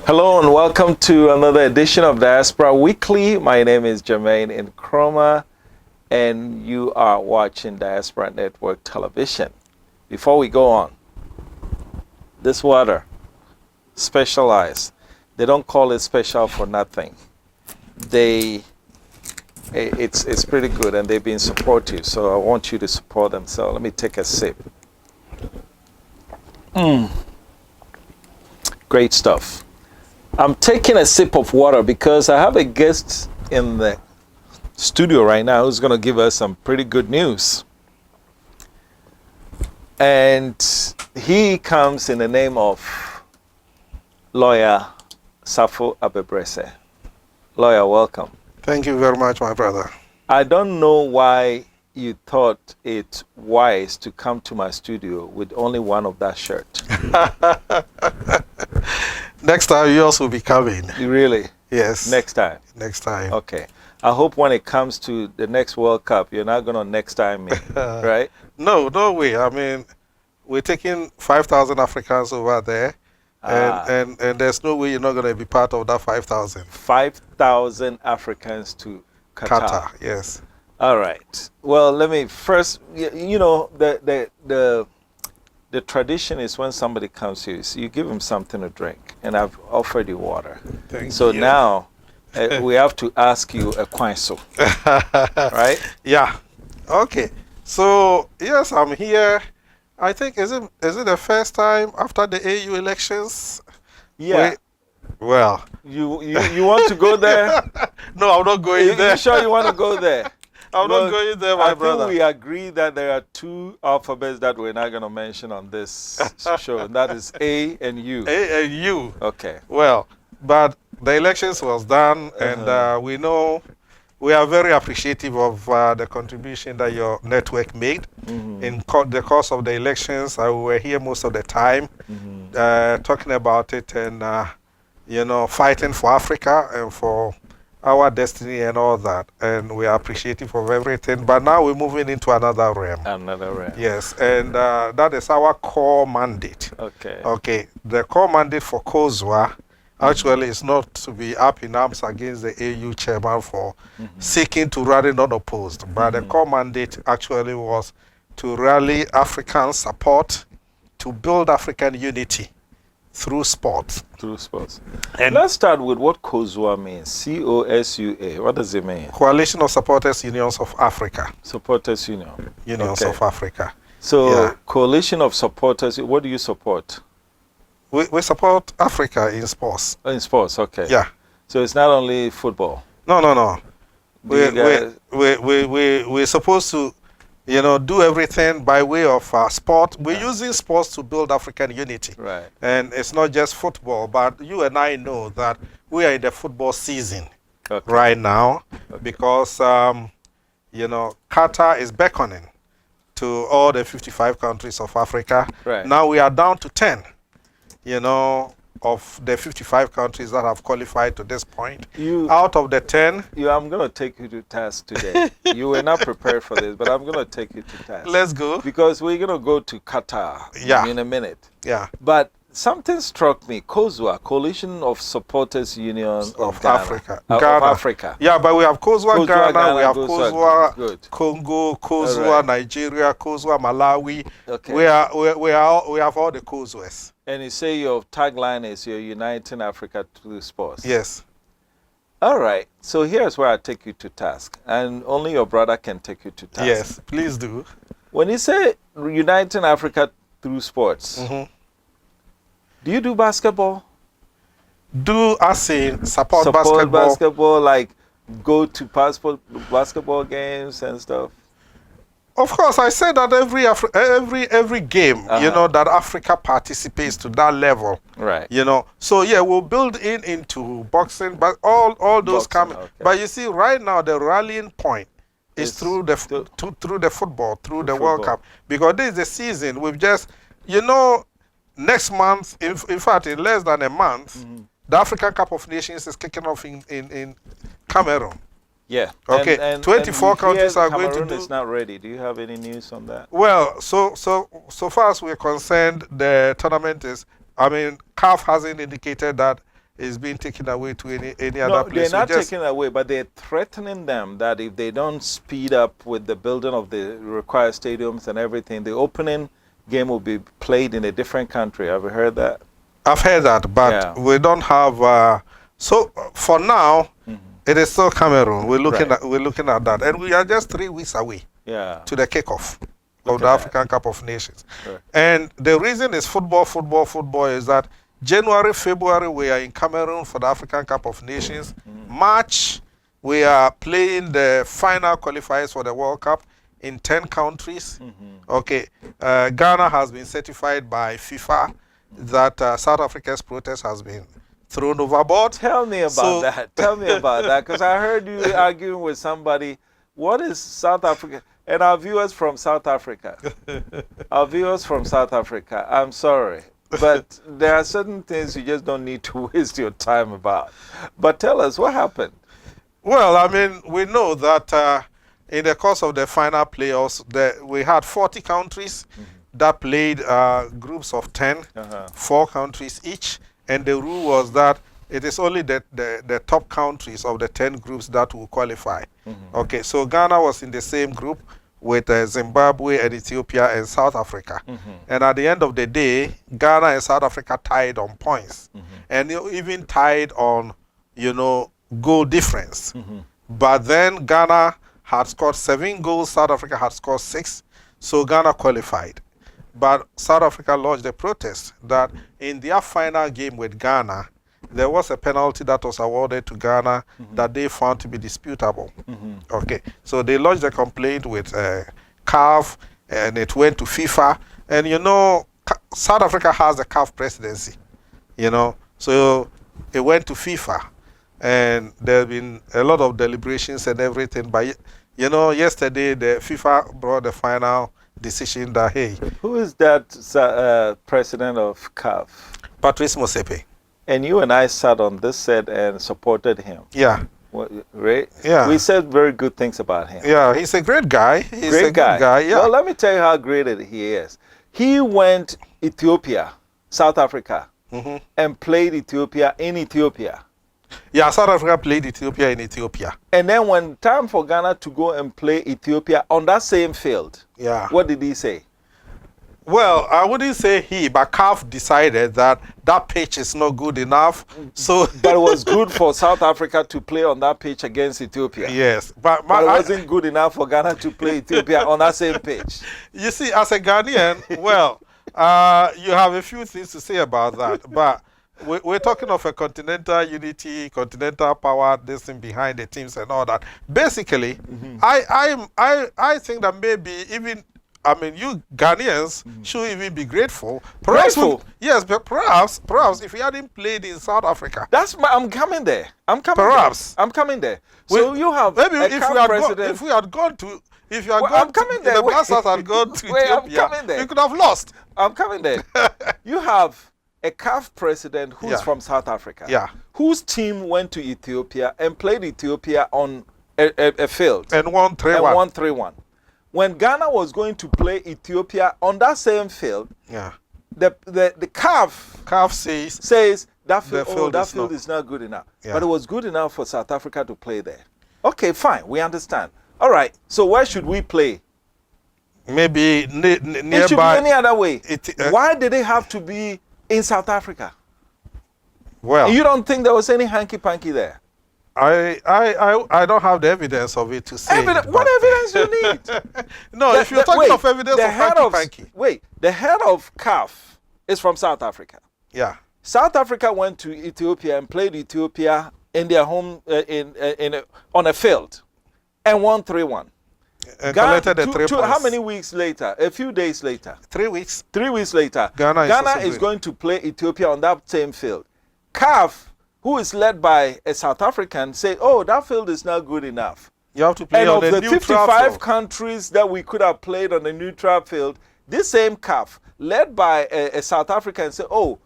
Hello and welcome to another edition of Diaspora Weekly. My name is Jermaine Nkrumah and you are watching Diaspora Network Television. Before we go on, this water, specialized. They don't call it special for nothing. It's pretty good and they've been supportive, so I want you to support them. So let me take a sip. Great stuff. I'm taking a sip of water because I have a guest in the studio right now who's going to give us some pretty good news. And he comes in the name of Lawyer Safo Abebrese. Lawyer, welcome. Thank you very much, my brother. I don't know why you thought it wise to come to my studio with only one of that shirt. Next time, yours will be coming. Really? Yes. Next time? Next time. Okay. I hope when it comes to the next World Cup, you're not going to next time me, right? No way. I mean, we're taking 5,000 Africans over there, and there's no way you're not going to be part of that 5,000. 5,000 Africans to Qatar. Yes. All right. Well, let me first, you know, the tradition is when somebody comes here, so you give them something to drink, and I've offered you water. Thank you. So now we have to ask you a question, right? Yeah. Okay. So yes, I'm here. I think is it the first time after the AU elections? Yeah. Well, you want to go there? No, I'm not going there. You sure you want to go there? I'm not going there, my brother. I think we agree that there are two alphabets that we're not going to mention on this show. And that is A and U. A and U. Okay. Well, but the elections was done, and we know we are very appreciative of the contribution that your network made in the course of the elections. We were here most of the time, talking about it and fighting for Africa and for our destiny and all that, and we are appreciative of everything. But now we're moving into another realm. Another realm. Yes, and that is our core mandate. Okay. Okay, the core mandate for Cosua actually is not to be up in arms against the AU chairman for seeking to rally non-opposed, but the core mandate actually was to rally African support to build African unity through sports. Through sports. And let's start with what Cosua means. C-O-S-U-A. What does it mean? Coalition of Supporters Unions of Africa. Supporters Union. Unions of Africa. So, Coalition of Supporters, what do you support? We support Africa in sports. In sports, okay. Yeah. So it's not only football? No. We're supposed to do everything by way of sport. We're using sports to build African unity. Right. And it's not just football, but you and I know that we are in the football season right now because, Qatar is beckoning to all the 55 countries of Africa. Right. Now we are down to 10, of the 55 countries that have qualified to this point. Out of the 10... I'm going to take you to task today. You were not prepared for this, but I'm going to take you to task. Let's go. Because we're going to go to Qatar in a minute. Yeah. But something struck me. COSUA, Coalition of Supporters Union of Ghana. Africa. Of Africa. Yeah, but we have COSUA Ghana, we have COSUA Congo, COSUA Nigeria, COSUA Malawi. Okay. We have all the COSUAs. And you say your tagline is you're uniting Africa through sports. Yes. All right. So here's where I take you to task. And only your brother can take you to task. Yes, please do. When you say uniting Africa through sports, do you do basketball? Do as in support basketball, like go to basketball games and stuff? Of course, I say that every game, that Africa participates to that level. Right. So yeah, we'll build into boxing, but all those come. Okay. But you see, right now the rallying point is through the football, through the World Cup, because this is the season. We've just, next month, in fact, in less than a month, the African Cup of Nations is kicking off in Cameroon. Yeah. Okay. And 24 countries are going to do. Cameroon is not ready. Do you have any news on that? Well, so far as we're concerned, the tournament is. I mean, CAF hasn't indicated that is being taken away to any No, other place. they're not taking it away, but they're threatening them that if they don't speed up with the building of the required stadiums and everything, the opening game will be played in a different country. Have you heard that? I've heard that, but Yeah. we don't have. So for now, it is still Cameroon. We're looking Right. at that, and we are just 3 weeks away Yeah. to the kickoff Look of the at that. African Cup of Nations. Sure. And the reason is football is that January, February, we are in Cameroon for the African Cup of Nations. March, we are playing the final qualifiers for the World Cup in 10 countries. Okay, Ghana has been certified by FIFA that South Africa's protest has been thrown overboard. Tell me about that. Tell me about that, because I heard you arguing with somebody. What is South Africa? And our viewers from South Africa. Our viewers from South Africa, I'm sorry, but there are certain things you just don't need to waste your time about. But tell us, what happened? Well, I mean, we know that in the course of the final playoffs, we had 40 countries that played groups of 10, 4 countries each, and the rule was that it is only the top countries of the 10 groups that will qualify. Okay, so Ghana was in the same group with Zimbabwe and Ethiopia and South Africa. And at the end of the day, Ghana and South Africa tied on points. And even tied on, goal difference. But then Ghana had scored 7 goals, South Africa had scored 6, so Ghana qualified. But South Africa lodged a protest that in their final game with Ghana, there was a penalty that was awarded to Ghana that they found to be disputable. Okay, so they lodged a complaint with CAF, and it went to FIFA. And South Africa has the CAF presidency, so it went to FIFA. And there have been a lot of deliberations and everything. But, yesterday the FIFA brought the final decision that, hey. Who is that president of CAF? Patrice Motsepe. And you and I sat on this set and supported him. Yeah. Right? Yeah. We said very good things about him. Yeah, he's a great guy. He's a Great good guy. Yeah. Well, let me tell you how great he is. He went Ethiopia, South Africa, and played Ethiopia in Ethiopia. Yeah, South Africa played Ethiopia in Ethiopia. And then when time for Ghana to go and play Ethiopia on that same field, Yeah. what did he say? Well, I wouldn't say he, but CAF decided that pitch is not good enough. So, But it was good for South Africa to play on that pitch against Ethiopia. yes, but But it wasn't good enough for Ghana to play Ethiopia on that same pitch. you see, as a Ghanaian, well, you have a few things to say about that, but we're talking of a continental unity, continental power, this thing behind the teams and all that. Basically, I think that maybe even, you Ghanaians should even be grateful. Grateful? Yes, but perhaps if we hadn't played in South Africa. I'm coming there. Perhaps. I'm coming there. So you have Maybe a if CAF president. if we had gone to, if you had Well, gone I'm coming to, there. the Blasters had gone to Wait, I'm Ethiopia, coming there. we could have lost. I'm coming there. You have a CAF president who's Yeah. from South Africa. Yeah. Whose team went to Ethiopia and played Ethiopia on a field. And won 3-1. And won 3-1. When Ghana was going to play Ethiopia on that same field, Yeah. the CAF CAF says says that The field, field is not good enough. Yeah. But it was good enough for South Africa to play there. Okay, fine. We understand. All right. So where should we play? maybe It should be nearby. any other way. It, Why did it have to be in South Africa? Well, You don't think there was any hanky-panky there? I don't have the evidence of it to say. What but- evidence do you need? No, if you're talking of evidence of hanky-panky. Wait, the head of CAF is from South Africa. Yeah. South Africa went to Ethiopia and played Ethiopia in their home on a field and won 3-1. And collected the 3 points. How many weeks later? A few days later. 3 weeks. 3 weeks later, Ghana is also is good. going to play Ethiopia on that same field. CAF, who is led by a South African, say, oh, that field is not good enough. You have to play And on of the the neutral 55 field. countries that we could have played on the neutral field, this same CAF, led by a South African, say, oh,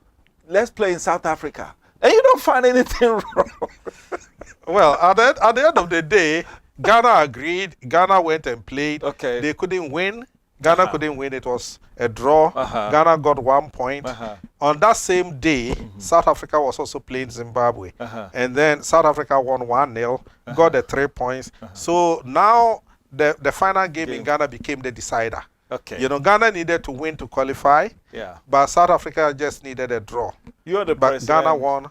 let's play in South Africa. And you don't find anything wrong. Well, at the end of the day, Ghana agreed. Ghana went and played. Okay. They couldn't win. Ghana couldn't win. It was a draw. Ghana got 1 point. On that same day, South Africa was also playing Zimbabwe. And then South Africa won 1-0, got the 3 points. So now the final game in Ghana became the decider. Okay. You know, Ghana needed to win to qualify. Yeah. But South Africa just needed a draw. You're the but president. Ghana won.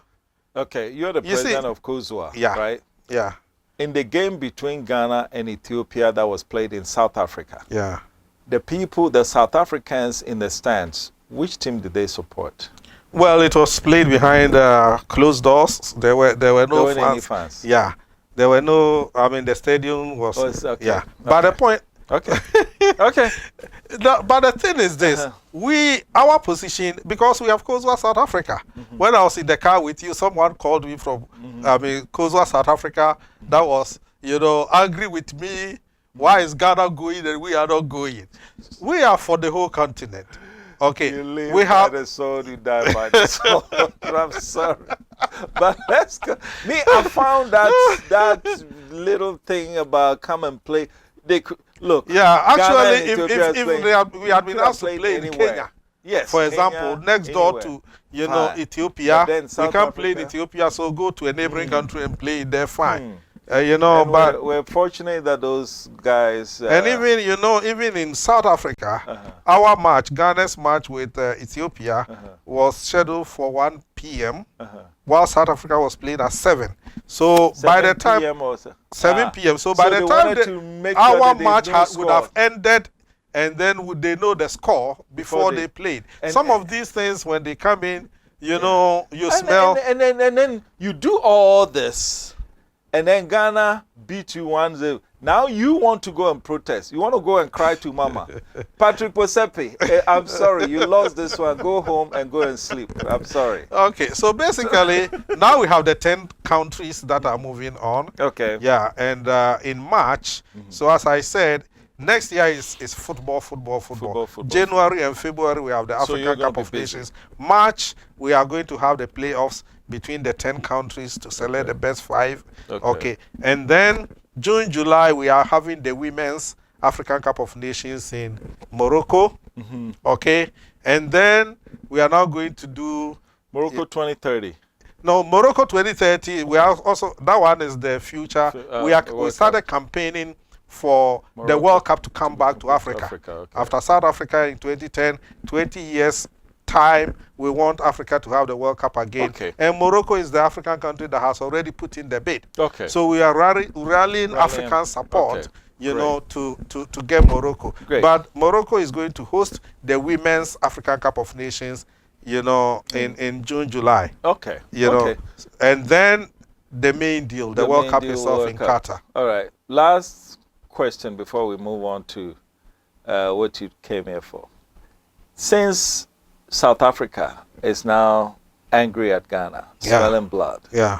Okay. You're the president of Cosua, yeah, right? Yeah. In the game between Ghana and Ethiopia that was played in South Africa. Yeah. The South Africans in the stands, which team did they support? Well, it was played behind closed doors. There were no fans. Any fans. Yeah. There were no, I mean, the stadium was, okay. Yeah. But the point, okay. Okay. But the thing is this, our position, because we have Cosua South Africa. When I was in the car with you, someone called me from, Cosua South Africa, that was, angry with me. Why is Ghana going and we are not going? We are for the whole continent. Okay. You live we have by the sword, you die by the sword. I'm sorry. But let's go. Me, I found that little thing about come and play. They could look. Yeah, actually, if we had been asked to play in Kenya, yes, for example, next door to Ethiopia, we can't play in Ethiopia, so go to a neighboring country and play there. Fine. But we're fortunate that those guys. And even in South Africa, our match, Ghana's match with Ethiopia, was scheduled for 1 p.m. While South Africa was playing at 7. So by the time 7 p.m. So by the time our match would have ended, and then they know the score before they played. Some of these things, when they come in, you smell. And then you do all this. And then Ghana beat you 1-0. Now you want to go and protest. You want to go and cry to mama. Patrick Posepe, I'm sorry, you lost this one. Go home and go and sleep. I'm sorry. Okay, so basically, now we have the 10 countries that are moving on. Okay. Yeah, and in March, so as I said, next year is football. January and February, we have the African Cup of Nations. March, we are going to have the playoffs between the 10 countries to select the best 5. Okay. And then June, July, we are having the Women's African Cup of Nations in Morocco. Okay. And then we are now going to do Morocco 2030. No, Morocco 2030. We are also, that one is the future. We started campaigning for Morocco, the World Cup to come back to Africa. Okay. After South Africa in 2010, 20 years time, we want Africa to have the World Cup again. Okay. And Morocco is the African country that has already put in the bid. Okay. So we are rallying African support, to get Morocco. Great. But Morocco is going to host the Women's African Cup of Nations, in June, July. Okay. And then the main deal, the World Cup itself in Qatar. All right. Last question before we move on to what you came here for. Since South Africa is now angry at Ghana, smelling blood. Yeah.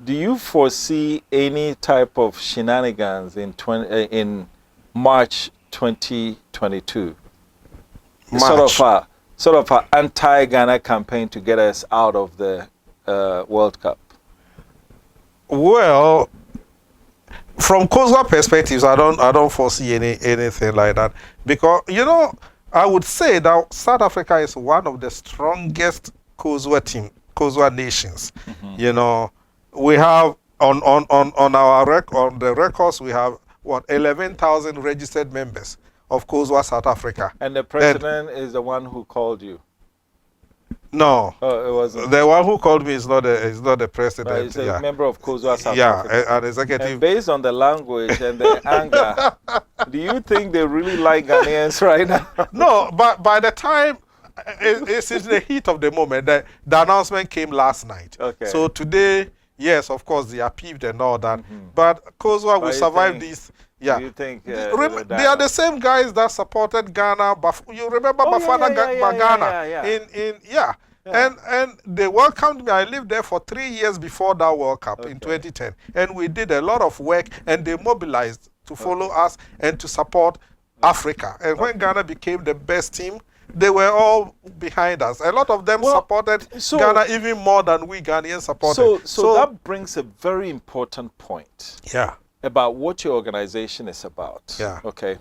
Do you foresee any type of shenanigans in March 2022? March. Sort of an anti-Ghana campaign to get us out of the World Cup. Well, from Cosua perspectives, I don't foresee anything like that, because I would say that South Africa is one of the strongest Cosua nations. We have on the records, we have 11,000 registered members of Cosua South Africa. And the president is the one who called you. No, it wasn't. The one who called me is not the president. But he's a member of Cosua South Africa. Yeah, an executive. And based on the language and the anger, do you think they really like Ghanaians right now? No, but by the time it's in the heat of the moment. The announcement came last night. Okay. So today, yes, of course, they are peeved and all that. But Cosua will survive this. Yeah. Do you think they are the same guys that supported Ghana? You remember Bafana Ghana? And they welcomed me. I lived there for 3 years before that World Cup in 2010. And we did a lot of work, and they mobilized to follow us and to support Africa. And when Ghana became the best team, they were all behind us. A lot of them supported Ghana even more than we Ghanaians supported. So that brings a very important point. Yeah. About what your organization is about. Yeah. Okay.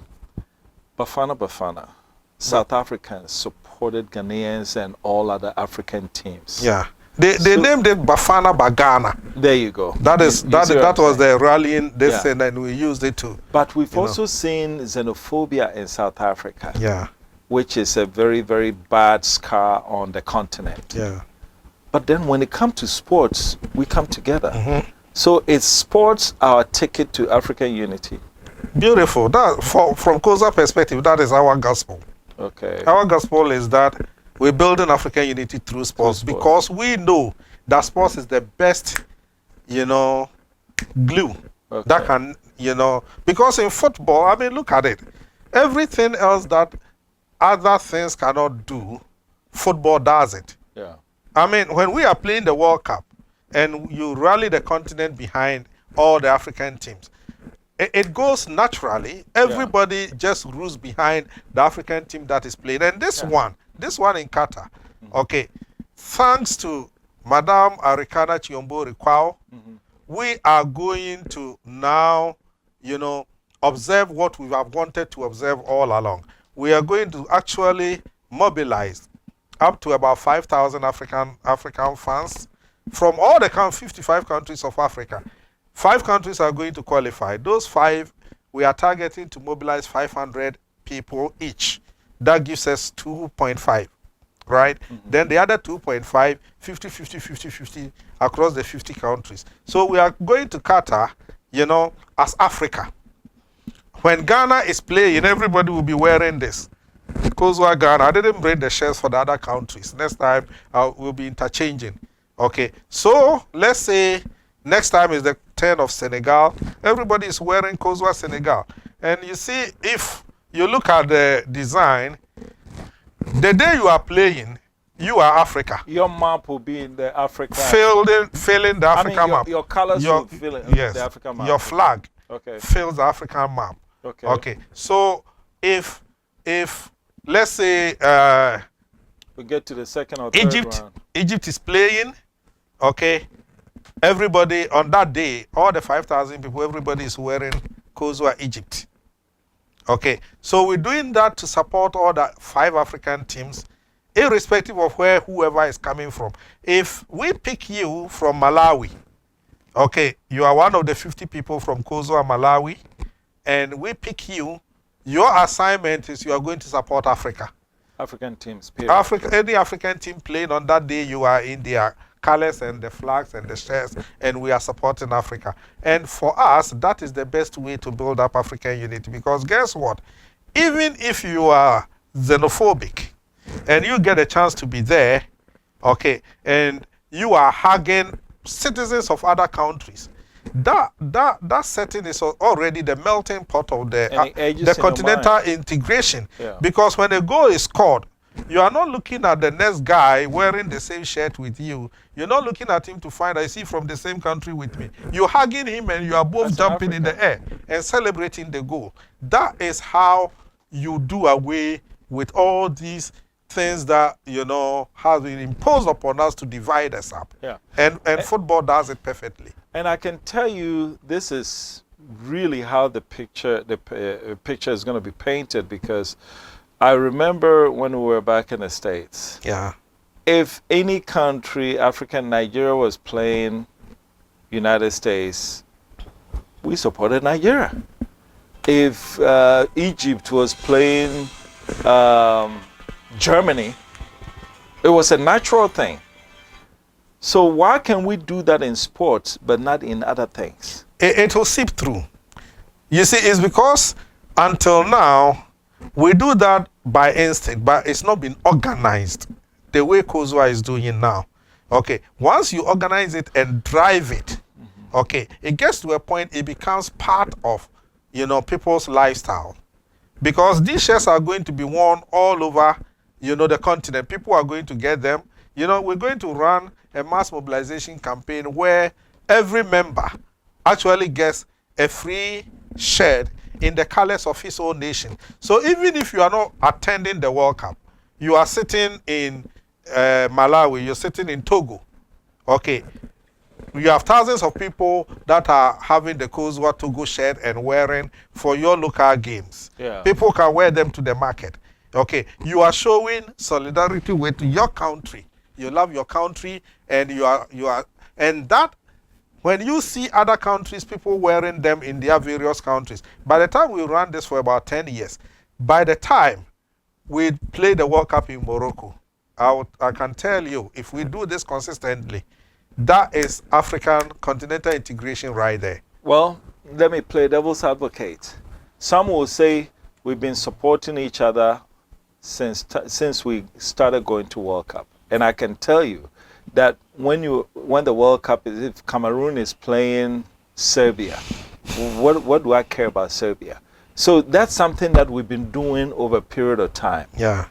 Bafana. South Africans supported Ghanaians and all other African teams. Yeah. They named it Bafana Bagana. There you go. That is that was the rallying this Yeah. and we used it to. But we've also seen xenophobia in South Africa. Yeah. Which is a very, very bad scar on the continent. Yeah. But then when it comes to sports, we come together. Mm-hmm. So is sports our ticket to African unity? Beautiful. That from Cosua perspective, that is our gospel. Okay. Our gospel is that we're building African unity through sports, because we know that sports is the best, glue that can, because in football, I mean, look at it. Everything else that other things cannot do, football does it. Yeah. I mean, when we are playing the World Cup and you rally the continent behind all the African teams, it goes naturally. Everybody just rules behind the African team that is playing. And this one in Qatar, okay, thanks to Madame Arikana Chiombo-Rikwao, we are going to now, observe what we have wanted to observe all along. We are going to actually mobilize up to about 5,000 African fans from all the 55 countries of Africa. 5 countries are going to qualify. Those 5, we are targeting to mobilize 500 people each. That gives us 2.5, right? Then the other 2.5, 50 across the 50 countries. So we are going to Qatar, as Africa. When Ghana is playing, everybody will be wearing this. Cosua Ghana. I didn't bring the shirts for the other countries. Next time, we'll be interchanging. Okay, so let's say next time is the turn of Senegal. Everybody is wearing Cosua Senegal. And you see, if you look at the design, the day you are playing, you are Africa. Your map will be in the Africa. Filling the African map. Your colors will fill in the African map. Your flag fills the African map. Okay. So if let's say we get to the second or third round. Egypt is playing, okay. Everybody on that day, all the 5,000 people, everybody is wearing Cosua Egypt. Okay, so we're doing that to support all the 5 African teams, irrespective of where whoever is coming from. If we pick you from Malawi, okay, you are one of the 50 people from Cosua, Malawi, and we pick you, your assignment is you are going to support Africa. African teams, period. Any African team playing on that day, you are in their colors and the flags and the shirts, and we are supporting Africa. And for us, that is the best way to build up African unity, because guess what? Even if you are xenophobic and you get a chance to be there, okay, and you are hugging citizens of other countries, that setting is already the melting pot of the continental integration. Because when a goal is scored, you are not looking at the next guy wearing the same shirt with you. You're not looking at him to find, I see from the same country with me. You're hugging him and you are both jumping in the air and celebrating the goal. That is how you do away with all these things that, have been imposed upon us to divide us up. And football does it perfectly. And I can tell you, this is really how the picture is going to be painted, because I remember when we were back in the States. If any country, Nigeria was playing United States, we supported Nigeria. If Egypt was playing Germany, it was a natural thing. So why can we do that in sports but not in other things? It will seep through. You see, it's because until now, we do that by instinct, but it's not been organized the way Cosua is doing it now. Okay, once you organize it and drive it, okay, it gets to a point it becomes part of, people's lifestyle. Because these shirts are going to be worn all over, the continent. People are going to get them. We're going to run a mass mobilization campaign where every member actually gets a free shirt in the colors of his own nation. So even if you are not attending the World Cup, you are sitting in Malawi, you're sitting in Togo, okay, You have thousands of people that are having the Cosua Togo shirt and wearing for your local games. Yeah. People can wear them to the market. Okay, you are showing solidarity with your country. You love your country, and and that when you see other countries, people wearing them in their various countries. By the time we run this for about 10 years, by the time we play the World Cup in Morocco, I can tell you, if we do this consistently, that is African continental integration right there. Well, let me play devil's advocate. Some will say we've been supporting each other since we started going to World Cup. And I can tell you that when the World Cup is, if Cameroon is playing Serbia, what do I care about Serbia? So that's something that we've been doing over a period of time. Yeah.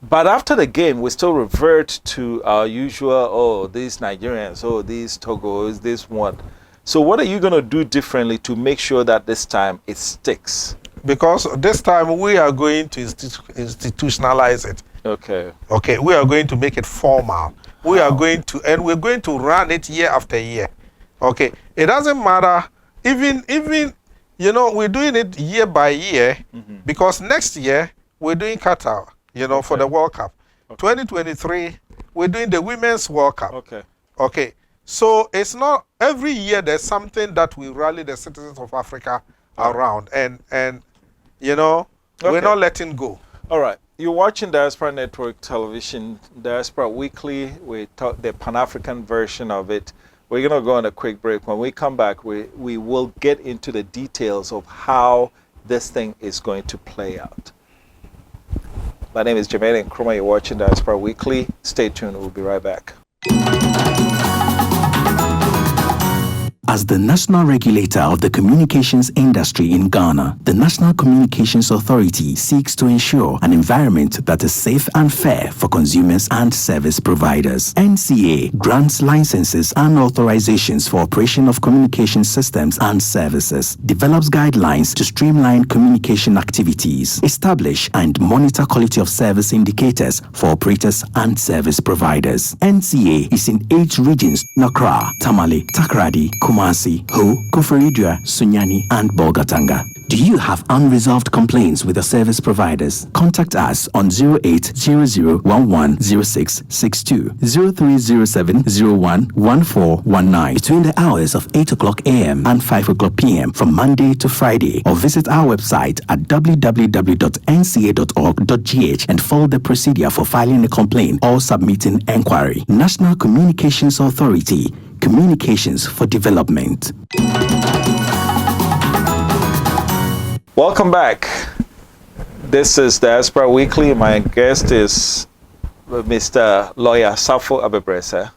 But after the game, we still revert to our usual, oh, these Nigerians, oh, these Togos, this one. So what are you going to do differently to make sure that this time it sticks? Because this time we are going to institutionalize it. Okay. Okay, we are going to make it formal. We are going to, and we're going to run it year after year. Okay, it doesn't matter, even we're doing it year by year, because next year we're doing Qatar, for the World Cup. Okay. 2023, we're doing the Women's World Cup. Okay. Okay, so it's not every year there's something that we rally the citizens of Africa around, and we're not letting go. All right. You're watching Diaspora Network Television, Diaspora Weekly. We talk the Pan-African version of it. We're going to go on a quick break. When we come back, we will get into the details of how this thing is going to play out. My name is Jermaine Nkrumah. You're watching Diaspora Weekly. Stay tuned. We'll be right back. As the national regulator of the communications industry in Ghana, the National Communications Authority seeks to ensure an environment that is safe and fair for consumers and service providers. NCA grants licenses and authorizations for operation of communication systems and services, develops guidelines to streamline communication activities, establish and monitor quality of service indicators for operators and service providers. NCA is in 8 regions: Accra, Tamale, Takoradi, Kumasi, Ho, Koforidua, Sunyani, and Bolgatanga. Do you have unresolved complaints with the service providers? Contact us on 0800110662, 0307011419 between the hours of 8 o'clock a.m. and 5 o'clock p.m. from Monday to Friday, or visit our website at www.nca.org.gh and follow the procedure for filing a complaint or submitting enquiry. National Communications Authority, communications for development. Welcome back. This is Diaspora Weekly. My guest is Mr. Lawyer Safo Abebrese,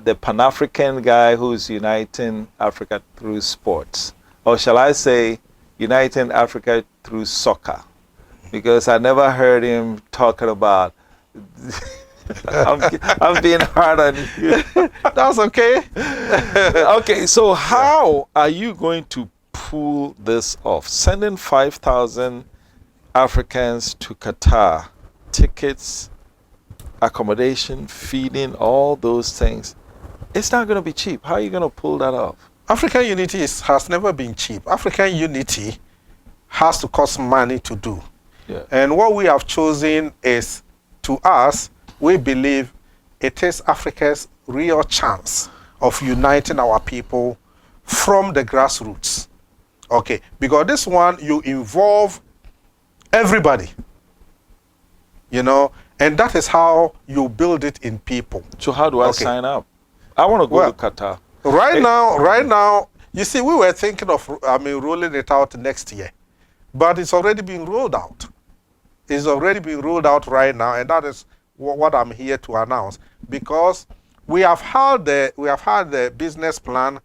the Pan-African guy who's uniting Africa through sports. Or shall I say, uniting Africa through soccer? Because I never heard him talking about... I'm being hard on you. That's okay. Okay, so how are you going to pull this off? Sending 5,000 Africans to Qatar, tickets, accommodation, feeding, all those things. It's not going to be cheap. How are you going to pull that off? African unity has never been cheap. African unity has to cost money to do. Yeah. And what we have chosen is, to us, we believe it is Africa's real chance of uniting our people from the grassroots. Okay, because this one, you involve everybody, and that is how you build it in people. So how do I sign up? I want to go to Qatar. Right now, you see, we were thinking of, rolling it out next year, but it's already been rolled out. It's already been rolled out right now, and that is what I'm here to announce, because we have had the business plan,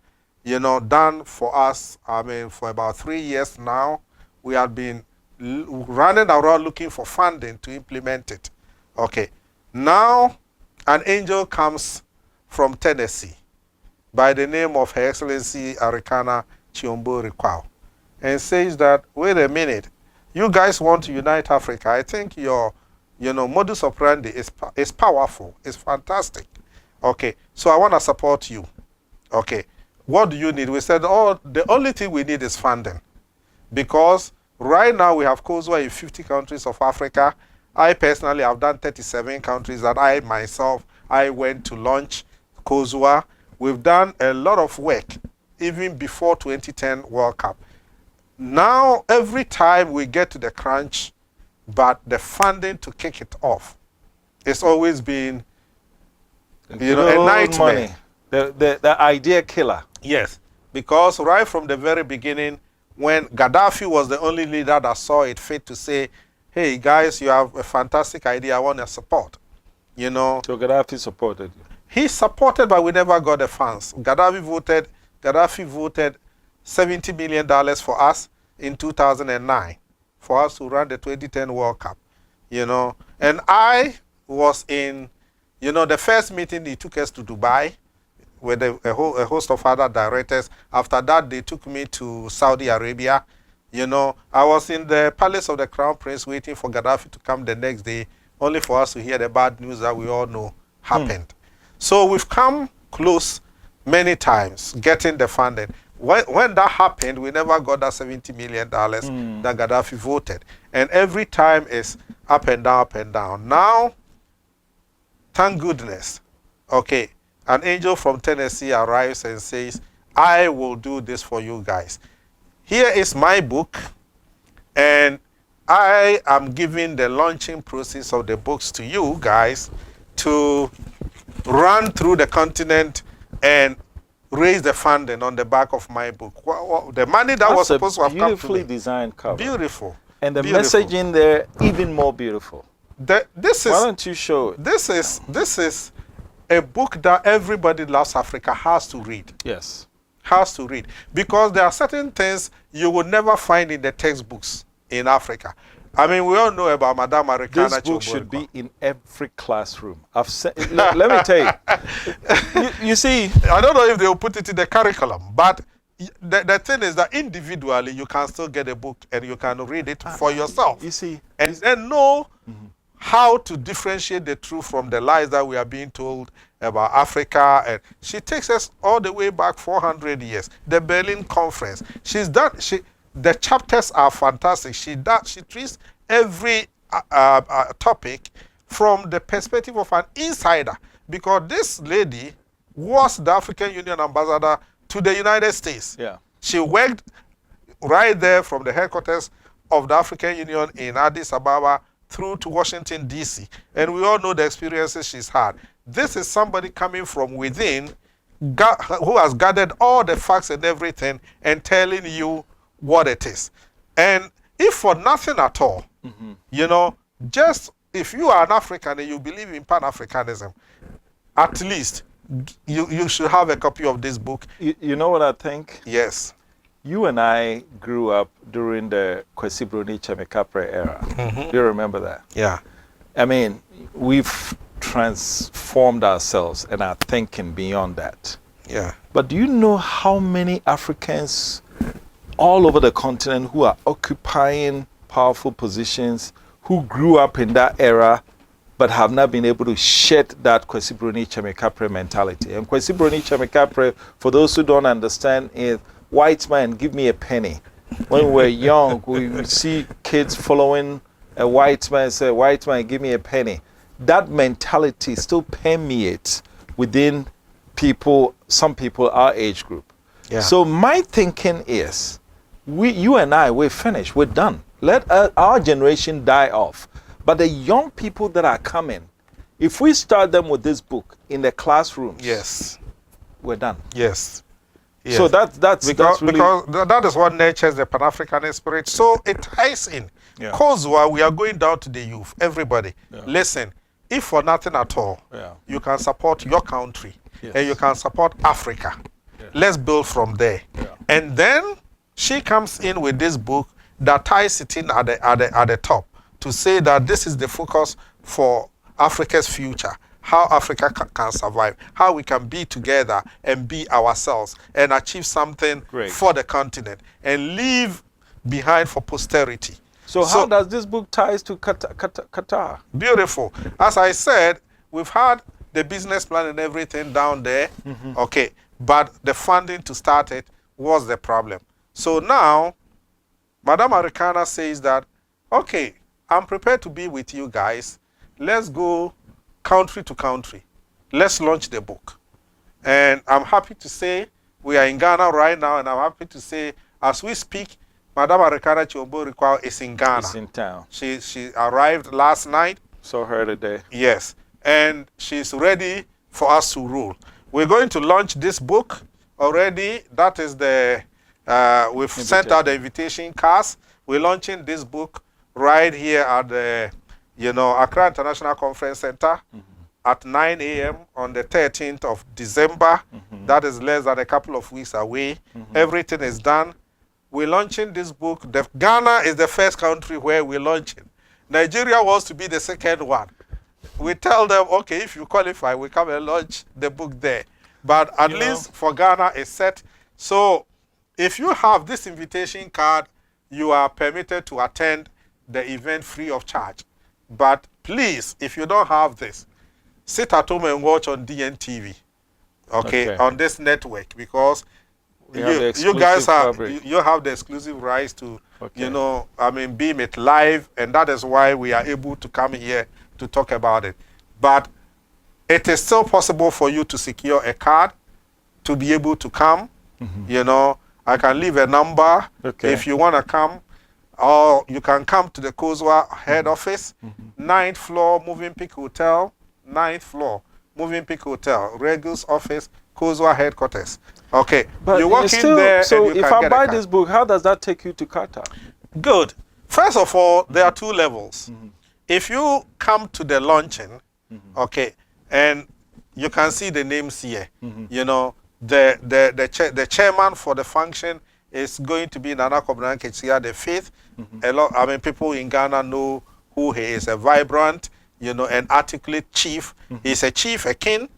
done for us. For about 3 years now, we have been running around looking for funding to implement it. Okay, now an angel comes from Tennessee by the name of Her Excellency Arikana and says that, wait a minute, you guys want to unite Africa. I think your modus operandi is powerful. It's fantastic. Okay, so I want to support you. Okay, what do you need? We said, oh, the only thing we need is funding. Because right now we have Cosua in 50 countries of Africa. I personally have done 37 countries that I went to launch Cosua. We've done a lot of work even before 2010 World Cup. Now, every time we get to the crunch, but the funding to kick it off, it's always been, a nightmare. Money. The idea killer. Yes, because right from the very beginning, when Gaddafi was the only leader that saw it fit to say, hey, guys, you have a fantastic idea, I want your support. So Gaddafi supported you. He supported, but we never got the funds. Gaddafi voted $70 million for us in 2009 for us to run the 2010 World Cup, And I was in, the first meeting he took us to Dubai with a host of other directors. After that, they took me to Saudi Arabia. I was in the palace of the Crown Prince waiting for Gaddafi to come the next day, only for us to hear the bad news that we all know happened. So we've come close many times getting the funding. When that happened, we never got that $70 million that Gaddafi voted. And every time is up and down, up and down. Now, thank goodness, okay, an angel from Tennessee arrives and says, I will do this for you guys. Here is my book, and I am giving the launching process of the books to you guys to run through the continent and raise the funding on the back of my book. The money that was supposed to have come to me. Beautifully designed cover. Beautiful. And the message in there, even more beautiful. Why don't you show it? This is a book that everybody in South Africa has to read. Yes. Has to read. Because there are certain things you will never find in the textbooks in Africa. I mean, we all know about Madame Arikana. This book should be in every classroom. Let me tell you. You see, I don't know if they will put it in the curriculum, but the thing is that individually you can still get a book and you can read it for yourself. You see, and then know how to differentiate the truth from the lies that we are being told about Africa. And she takes us all the way back 400 years. The Berlin Conference. She's done. The chapters are fantastic. She treats every topic from the perspective of an insider, because this lady was the African Union ambassador to the United States. Yeah. She worked right there from the headquarters of the African Union in Addis Ababa through to Washington, D.C. And we all know the experiences she's had. This is somebody coming from within who has gathered all the facts and everything and telling you what it is. And if for nothing at all, just if you are an African and you believe in Pan-Africanism, at least you should have a copy of this book. You know what I think? Yes. You and I grew up during the Kwesi Broni Chemikapre era. Do you remember that? Yeah. I mean, we've transformed ourselves and our thinking beyond that. Yeah. But do you know how many Africans all over the continent who are occupying powerful positions, who grew up in that era, but have not been able to shed that Kwesi Broni Chemikapre mentality? And Kwesi Broni Chemikapre, for those who don't understand, is white man, give me a penny. When we were young, we would see kids following a white man, say, white man, give me a penny. That mentality still permeates within people, some people our age group. Yeah. So my thinking is, you and I, we're finished, we're done. Let our generation die off. But the young people that are coming, if we start them with this book in the classrooms, yes, we're done. Yes. Yes. So that's because really, that is what nurtures the Pan-African spirit. So it ties in. Yeah. Cosua, we are going down to the youth. Everybody, listen. If for nothing at all, you can support your country and you can support Africa. Yes. Let's build from there. Yeah. And then she comes in with this book that ties it in at the top to say that this is the focus for Africa's future. How Africa can survive, how we can be together and be ourselves and achieve something for the continent and leave behind for posterity. So how does this book ties to Qatar? Beautiful. As I said, we've had the business plan and everything down there. Okay. but the funding to start it was the problem. So now, Madam Arikana says that, okay, I'm prepared to be with you guys. Let's go country to country. Let's launch the book. And I'm happy to say we are in Ghana right now, and I'm happy to say as we speak, Madam Arikana Chiombo is in Ghana. She's in town. She arrived last night. Saw her today. Yes. And she's ready for us to rule. We're going to launch this book already. That is the, we've sent out the invitation cards. We're launching this book right here at the, Accra International Conference Center at 9 a.m. on the 13th of December. That is less than a couple of weeks away. Everything is done. We're launching this book. Ghana is the first country where we're launching. Nigeria wants to be the second one. We tell them, okay, if you qualify, we come and launch the book there. But at least for Ghana, it's set. So if you have this invitation card, you are permitted to attend the event free of charge. But please, if you don't have this, sit at home and watch on DNTV, okay. On this network, because you guys have you have the exclusive rights to beam it live, and that is why we are able to come here to talk about it. But it is still possible for you to secure a card to be able to come. I can leave a number if you want to come, or you can come to the Cosua head office, 9th floor, Moving Peak Hotel, 9th floor, Moving Peak Hotel, Regul's office, Cosua headquarters. Okay, but you walk in there. So and you if can I buy this book, how does that take you to Qatar? Good. First of all, there are two levels. If you come to the launching, okay, and you can see the names here. The chairman for the function is going to be Nana Kobran Ketsia the fifth. People in Ghana know who he is. A vibrant, an articulate chief. He's a chief, a king,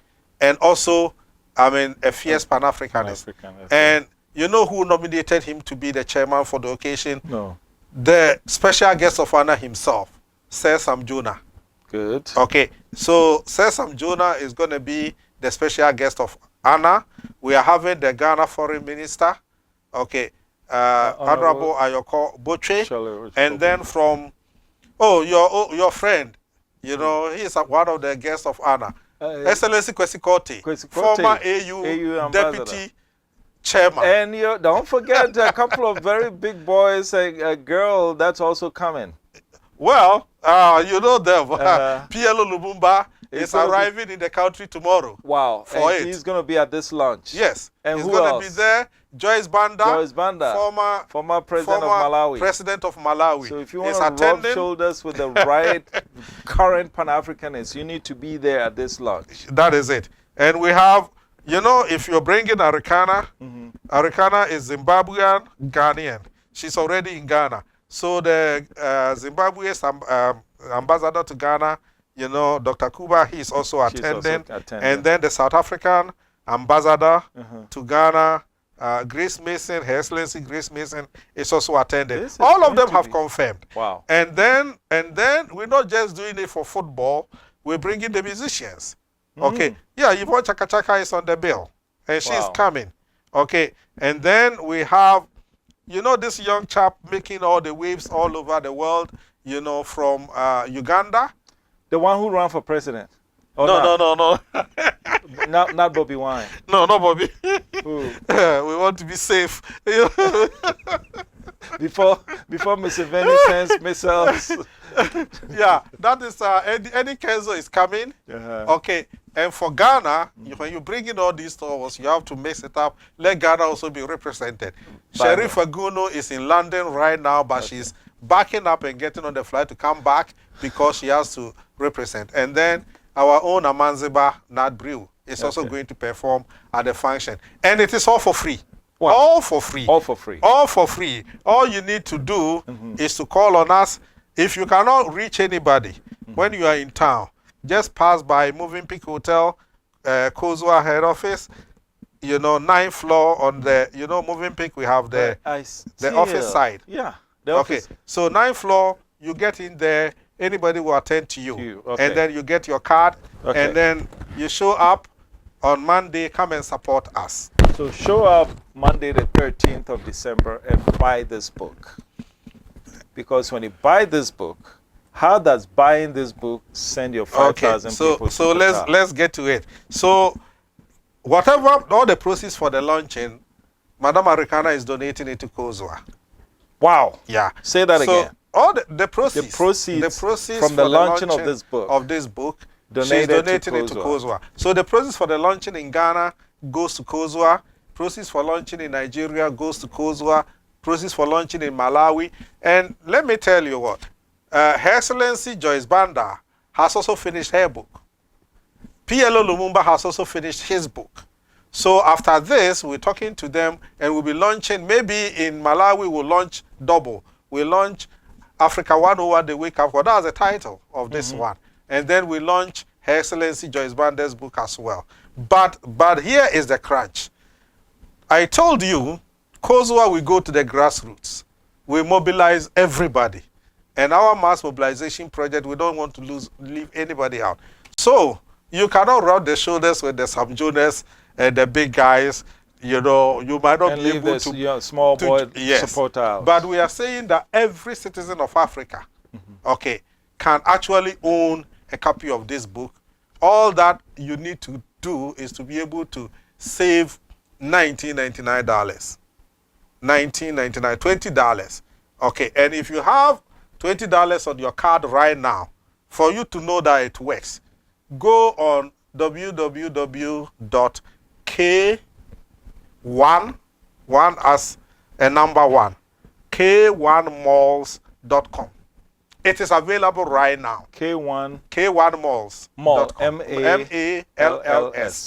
and also, a fierce Pan-Africanist. And you know who nominated him to be the chairman for the occasion? No. The special guest of honor himself, Sir Sam Jonah. Good. Okay, so Sir Sam Jonah is going to be the special guest of honor. We are having the Ghana Foreign Minister, okay, Honorable Ayoko Boche, and then from, your friend, he is one of the guests of honor. Excellency Kwesi Korte, former AU deputy chairman. And don't forget a couple of very big boys, a girl that's also coming. Well, you know them. PLO Lubumba is arriving in the country tomorrow. Wow. And he's going to be at this launch. Yes. And he's who going to be there. Joyce Banda. Former president of Malawi. President of Malawi. So if you want to rub shoulders with the right current Pan-Africanists, you need to be there at this launch. That is it. And we have, if you're bringing Arikana, Arikana is Zimbabwean, Ghanaian. She's already in Ghana. So the Zimbabwe's ambassador to Ghana, Dr. Kuba, he's also attending. And then the South African ambassador to Ghana, Grace Mason, Her Excellency Grace Mason, is also attending. All of them have confirmed. Wow. And then we're not just doing it for football, we're bringing the musicians. Okay. Yeah, Yvonne Chaka Chaka is on the bill, and she's coming. Okay. And then we have, this young chap making all the waves all over the world, from Uganda. The one who ran for president. Oh, no. Not Bobby Wine. No, not Bobby. Who? We want to be safe. Before Museveni sends missiles. Yeah, that is Eddie Kenzo is coming. Okay, and for Ghana, when you bring in all these stores, you have to mix it up. Let Ghana also be represented. Sherif Aguno is in London right now, but she's backing up and getting on the flight to come back because she has to represent. And then our own Amanziba Nat Brew is also going to perform at the function. And it is all for free. Wow. All for free. All for free. All for free. All you need to do is to call on us. If you cannot reach anybody when you are in town, just pass by Moving Peak Hotel, Cosua head office, 9th floor on the, Moving Peak, we have the office side. Yeah. The office. Okay. So 9th floor, you get in there, anybody will attend to you. And then you get your card, and then you show up, on Monday. Come and support us. So show up Monday the 13th of December and buy this book. Because when you buy this book, how does buying this book send your 5,000 people to So Qatar? let's get to it. So whatever, all the proceeds for the launching, Madam Arikana is donating it to Cosua. Wow. Yeah. Say that so again. All the proceeds from the launching of this book, she's donated donating to it to Cosua. So the proceeds for the launching in Ghana goes to Cosua. Proceeds for launching in Nigeria goes to Cosua. Proceeds for launching in Malawi. And let me tell you what, Her Excellency Joyce Banda has also finished her book. PLO Lumumba has also finished his book. So after this, we're talking to them and we'll be launching, maybe in Malawi we'll launch double. We'll launch Africa 101 the week after. That's the title of this one. And then we launch Her Excellency Joyce Banda's book as well. But here is the crunch. I told you, Cosua will go to the grassroots. We mobilize everybody. And our mass mobilization project, we don't want to leave anybody out. So you cannot rub the shoulders with the Sam Jones and the big guys. You know, you might not and be leave able this to small boy yes. supporter out. But we are saying that every citizen of Africa, okay, can actually own a copy of this book. All that you need to do is to be able to save $19.99. $19.99, $20. Okay, and if you have $20 on your card right now, for you to know that it works, go on www.k1 as a number 1, k1malls.com. It is available right now. K1 Malls. Mall. M-A-L-L-S.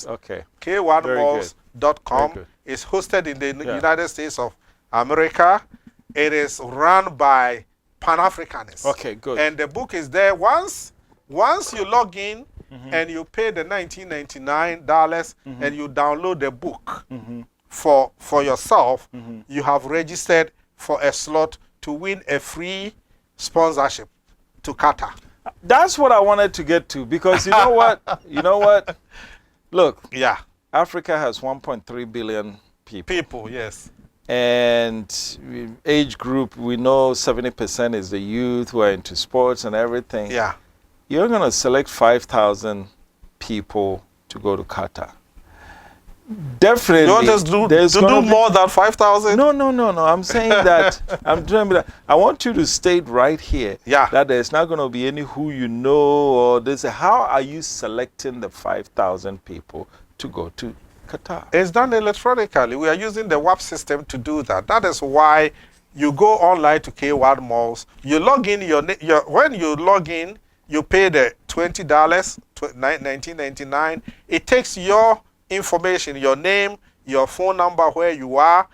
Okay. K1malls.com is hosted in the United States of America. It is run by Pan-Africanists. Okay, good. And the book is there. Once you log in and you pay the $19.99 and you download the book for yourself, you have registered for a slot to win a free sponsorship to Qatar. That's what I wanted to get to, because you know what? Look, Yeah. Africa has 1.3 billion people. Yes. And age group, we know 70% is the youth who are into sports and everything. Yeah. You're going to select 5,000 people to go to Qatar. Definitely. You want us to do more than 5,000? No. I'm saying that, I want you to state right here that there's not going to be any who you know or this. How are you selecting the 5,000 people to go to Qatar? It's done electronically. We are using the WAP system to do that. That is why you go online to K1 Malls. You log in when you log in, you pay the $20, $19.99. It takes your information, your name, your phone number, where you are.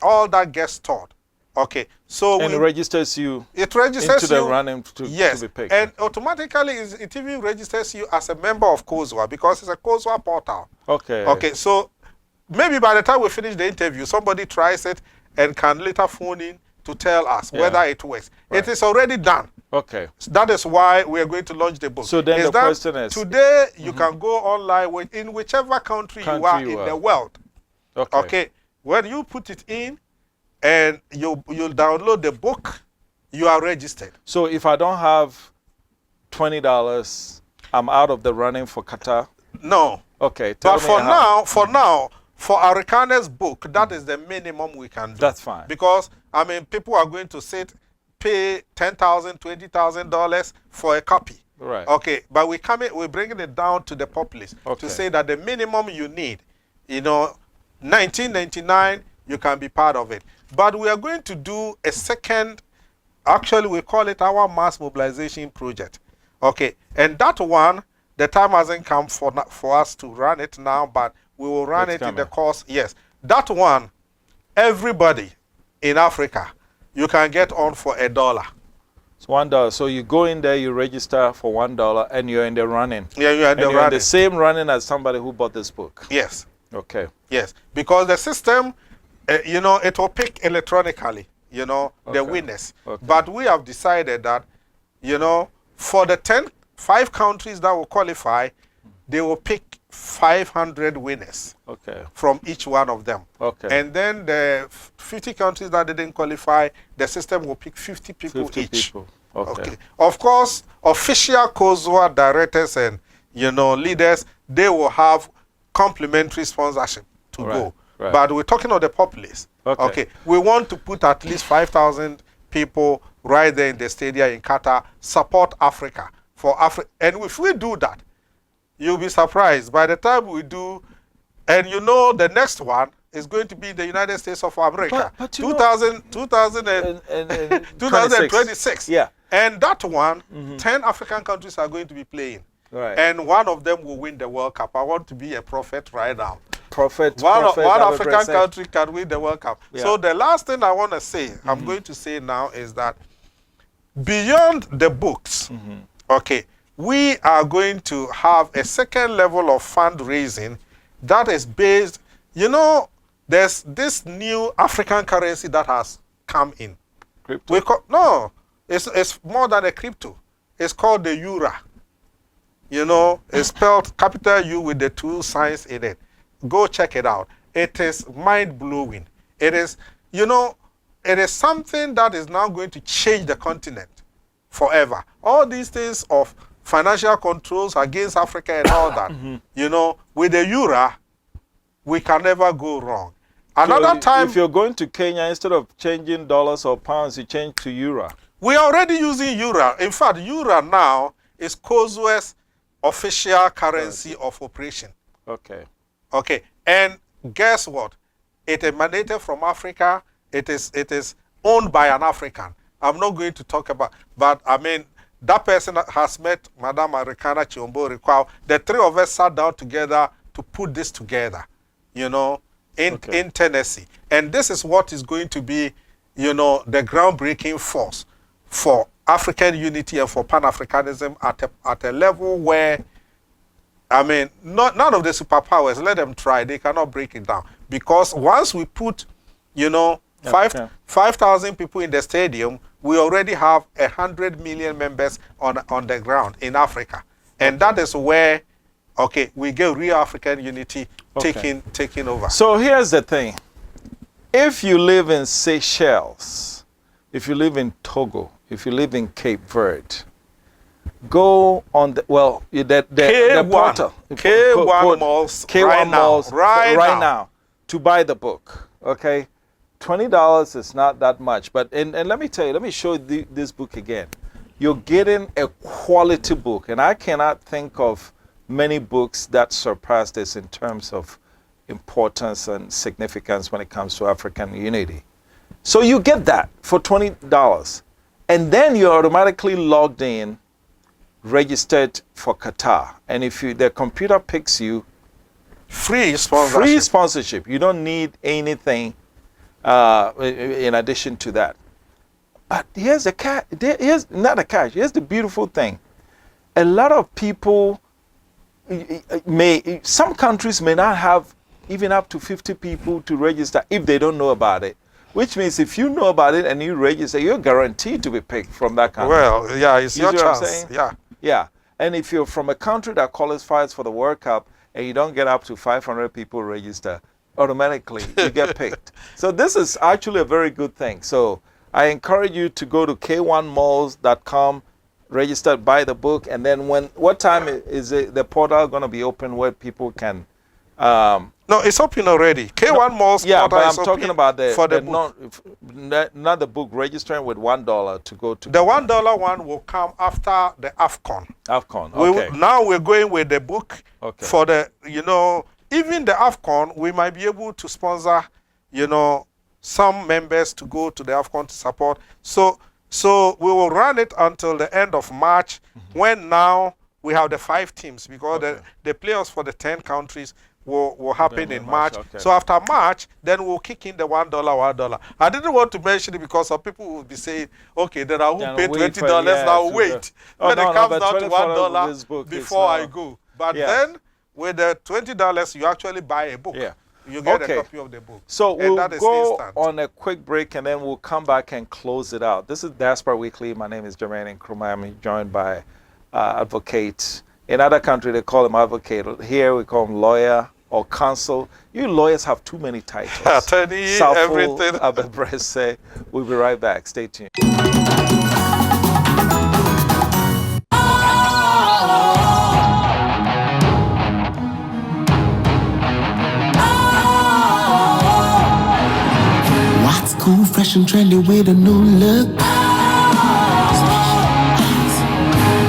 All that gets stored. Okay, so and it registers you. It registers into you the running to be picked. And automatically it even registers you as a member of Cosua, because it's a Cosua portal. Okay. Okay, so maybe by the time we finish the interview, somebody tries it and can later phone in to tell us whether it works. Right. It is already done. Okay. So that is why we are going to launch the book. So then the question is, today you can go online in whichever country you are in the world. Okay. Okay. When you put it in and you'll download the book, you are registered. So if I don't have $20, I'm out of the running for Qatar? No. Okay. But for now, for Arikana's book, that is the minimum we can do. That's fine. Because, I mean, people are going to pay $10,000, $20,000 for a copy. Right. Okay, but we're bringing it down to the populace to say that the minimum you need, $19.99, you can be part of it. But we are going to do a second, actually we call it our mass mobilization project. Okay, and that one, the time hasn't come for us to run it now, but we will run it in the course. Yes, that one, everybody in Africa, you can get on for $1. It's $1. So you go in there, you register for $1, and you're in the running. Yeah, you're in the same running as somebody who bought this book. Yes. Okay. Yes, because the system, it will pick electronically, the winners. Okay. But we have decided that, for the 5 countries that will qualify, they will pick 500 winners Okay. from each one of them. Okay. And then the 50 countries that didn't qualify, the system will pick 50 people 50 each. people. Okay. Of course, official Cosua directors and leaders, they will have complimentary sponsorship to go. Right. But we're talking of the populace. Okay. We want to put at least 5,000 people right there in the stadium in Qatar, support Africa for Africa. And if we do that, you'll be surprised. By the time we do, and the next one is going to be the United States of America, but 2026. Yeah. And that one, 10 African countries are going to be playing. Right. And one of them will win the World Cup. I want to be a prophet right now. One African country can win the World Cup. Yeah. So the last thing I want to say, I'm going to say now, is that beyond the books, we are going to have a second level of fundraising that is based, there's this new African currency that has come in. Crypto? It's more than a crypto. It's called the Euro. It's spelled capital U with the 2 signs in it. Go check it out. It is mind-blowing. It is, it is something that is now going to change the continent forever. All these things of financial controls against Africa and all that, with the Euro, we can never go wrong. Another time, if you're going to Kenya, instead of changing dollars or pounds, you change to Euro. We are already using Euro. In fact, Euro now is Cosua's official currency of operation. Okay. And guess what? It emanated from Africa. It is owned by an African. I'm not going to talk about, but I mean, that person has met Madame Arikana Chiombo Rikwao. The 3 of us sat down together to put this together, in Tennessee. And this is what is going to be, the groundbreaking force for African unity and for Pan-Africanism at a level where, I mean, none of the superpowers, let them try, they cannot break it down. Because once we put, 5,000 people in the stadium, we already have 100 million members on the ground in Africa. And that is where, we get real African unity taking over. So here's the thing. If you live in Seychelles, if you live in Togo, if you live in Cape Verde, go on the portal. K1 malls right now to buy the book. Okay, $20 is not that much, but and let me tell you, let me show you this book again. You're getting a quality book, and I cannot think of many books that surpass this in terms of importance and significance when it comes to African unity. So you get that for $20, and then you're automatically logged in, registered for Qatar. And if the computer picks you, free sponsorship. You don't need anything in addition to that. But here's the catch. Here's not a catch. Here's the beautiful thing. A lot of people some countries may not have even up to 50 people to register if they don't know about it. Which means if you know about it and you register, you're guaranteed to be picked from that country. Well, yeah, it's your chance. Yeah. And if you're from a country that qualifies for the World Cup and you don't get up to 500 people register, automatically you get picked. So this is actually a very good thing. So I encourage you to go to k1malls.com, register, buy the book, and then what time is the portal going to be open where people can... No, it's open already. K1 Malls. Yeah, but I'm talking about not the book, registering with $1 to go to. The $1 one will come after the AFCON. AFCON, okay. Now we're going with the book for the, even the AFCON, we might be able to sponsor, some members to go to the AFCON to support. So we will run it until the end of March, when now we have the 5 teams, because the playoffs for the 10 countries will happen in March. So after March, then we'll kick in the $1. I didn't want to mention it because some people will be saying, okay, then I will pay $20, now wait. When it comes down to $1 before I go. But then with the $20, you actually buy a book. Yeah. You get a copy of the book. So we'll go on a quick break and then we'll come back and close it out. This is Diaspora Weekly. My name is Jermaine Nkrumah. I'm joined by advocate In other countries, they call them advocate. Here, we call them lawyer or counsel. You lawyers have too many titles. Attorney, everything. Abebrese. We'll be right back. Stay tuned. What's cool, fresh and trendy with a new look?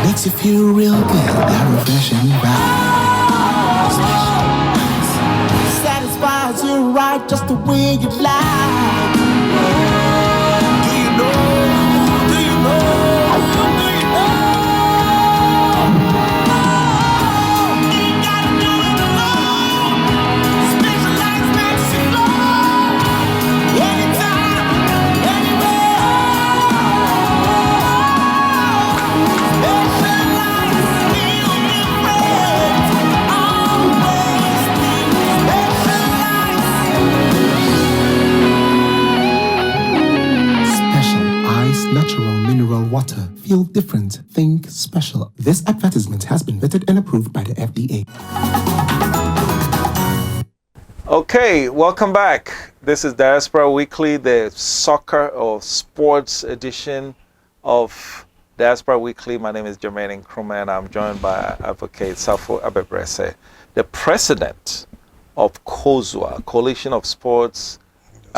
Makes you feel real good, that refreshing vibe. Satisfies you right just the way you like. Do you know? Do you know? Do you know? Ain't gotta do it alone. Specialized makes you glow. Anytime, anywhere. Specialized feel different. Always be special ice, natural mineral water. Feel different. Think special. This advertisement has been vetted and approved by the FDA. Okay, welcome back. This is Diaspora Weekly, the soccer or sports edition of Diaspora Weekly. My name is Jermaine Nkrumah, and I'm joined by Advocate Safo Abebrese, the president of Cosua, Coalition of Sports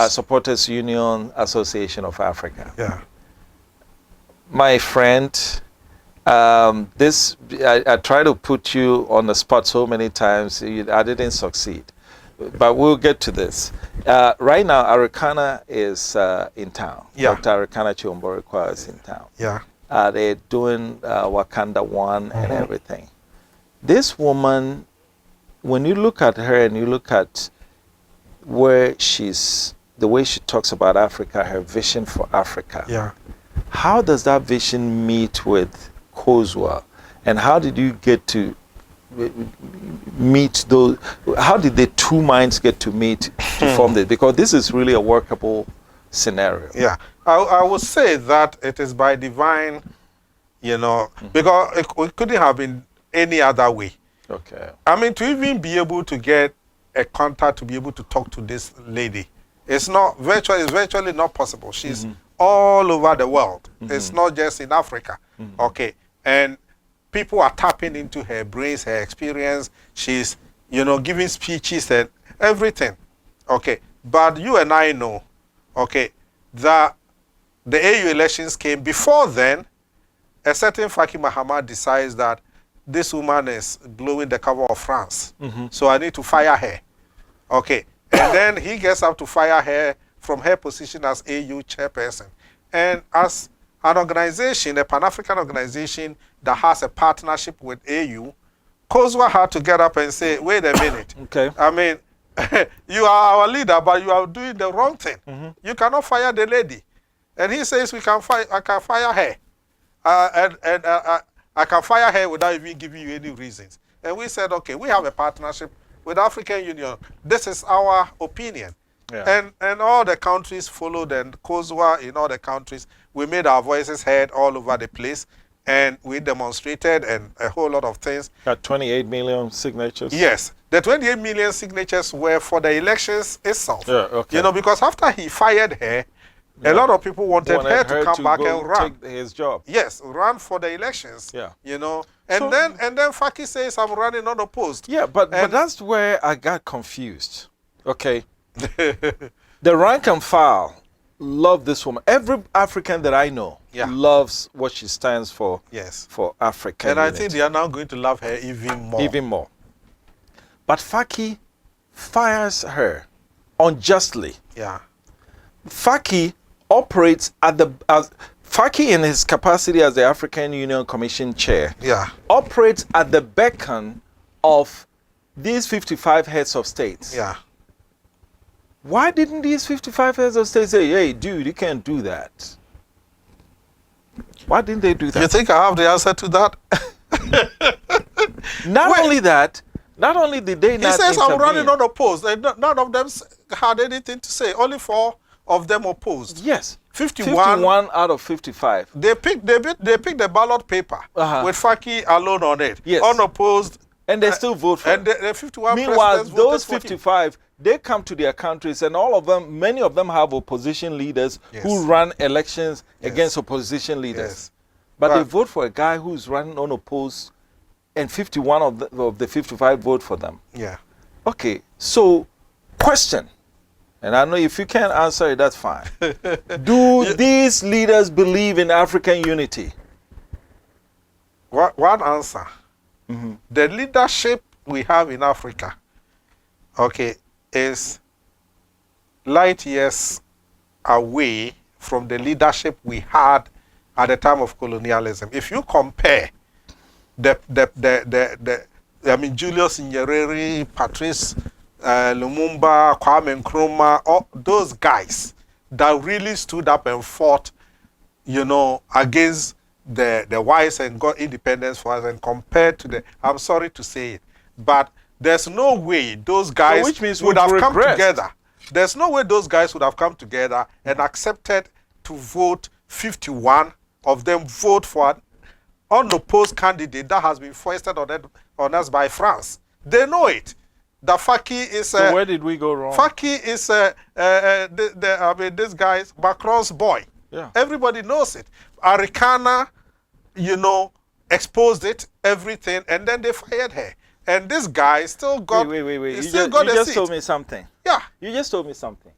Supporters Union Association of Africa. Yeah. My friend, I tried to put you on the spot so many times, I didn't succeed. But we'll get to this. Right now, Arikana is in town. Yeah. Dr. Arikana Chiomborikwa is in town. Yeah. They're doing Wakanda 1 and everything. This woman, when you look at her and you look at where the way she talks about Africa, her vision for Africa. Yeah. How does that vision meet with Cosua? And how did you get to meet those? How did the two minds get to meet to form this? Because this is really a workable scenario. Yeah. I would say that it is by divine, because it couldn't have been any other way. Okay. I mean, to even be able to get a contact to be able to talk to this lady, it's virtually not possible. She's all over the world. It's not just in Africa. Okay. And people are tapping into her brains, her experience. She's, giving speeches and everything. Okay. But you and I know, okay, that the AU elections came. Before then, a certain Faki Mahamat decides that this woman is blowing the cover of France. So I need to fire her. Okay. And then he gets up to fire her from her position as AU chairperson. And as an organization, a Pan-African organization that has a partnership with AU, Cosua had to get up and say, wait a minute. Okay. I mean, you are our leader, but you are doing the wrong thing. You cannot fire the lady. And he says, I can fire her. I can fire her without even giving you any reasons. And we said, okay, we have a partnership with African Union. This is our opinion. Yeah. And all the countries followed, and Cosua in all the countries, we made our voices heard all over the place, and we demonstrated and a whole lot of things. Got 28 million signatures? Yes. The 28 million signatures were for the elections itself. Yeah, okay. Because after he fired her, a lot of people wanted her to come back and run. Take his job. Yes, run for the elections. Yeah. And So- then Faki says, I'm running unopposed. Yeah, but that's where I got confused. Okay. The rank and file love this woman. Every African that I know loves what she stands for. Yes. For Africa. And I think they are now going to love her even more. Even more. But Faki fires her unjustly. Yeah. Faki operates as Faki in his capacity as the African Union Commission chair. Yeah. Operates at the beckon of these 55 heads of states. Yeah. Why didn't these 55 heads of states say, hey, dude, you can't do that? Why didn't they do that? You think I have the answer to that? Not only that, not only did they not He says intervene, I'm running unopposed. And none of them had anything to say. Only 4 of them opposed. Yes. 51 out of 55. They picked the ballot paper with Faki alone on it, Yes. unopposed, And they still vote for and it. the 51 Meanwhile, presidents voted those for him. 55, they come to their countries, and all of them, many of them have opposition leaders Yes. who run elections Yes. against opposition leaders. Yes. But they vote for a guy who's running unopposed, and 51 of the 55 vote for them. Yeah. Okay, so question, and I know if you can't answer it, that's fine. Do these leaders believe in African unity? One answer. The leadership we have in Africa, okay, is light years away from the leadership we had at the time of colonialism. If you compare Julius Nyerere, Patrice Lumumba, Kwame Nkrumah, all those guys that really stood up and fought, against the whites and got independence for us, and compared to I'm sorry to say it, but there's no way those guys which means would we've have come regressed. together. There's no way those guys would have come together and accepted to vote 51 of them vote for an unopposed candidate that has been foisted on us by France. They know it. The Faki is So where did we go wrong? Faki is this guy's Macron's boy. Yeah. Everybody knows it. Arikana, exposed it, everything, and then they fired her. And this guy still got. Wait. he You still just, got you a just seat. told me something. Yeah, You just told me something.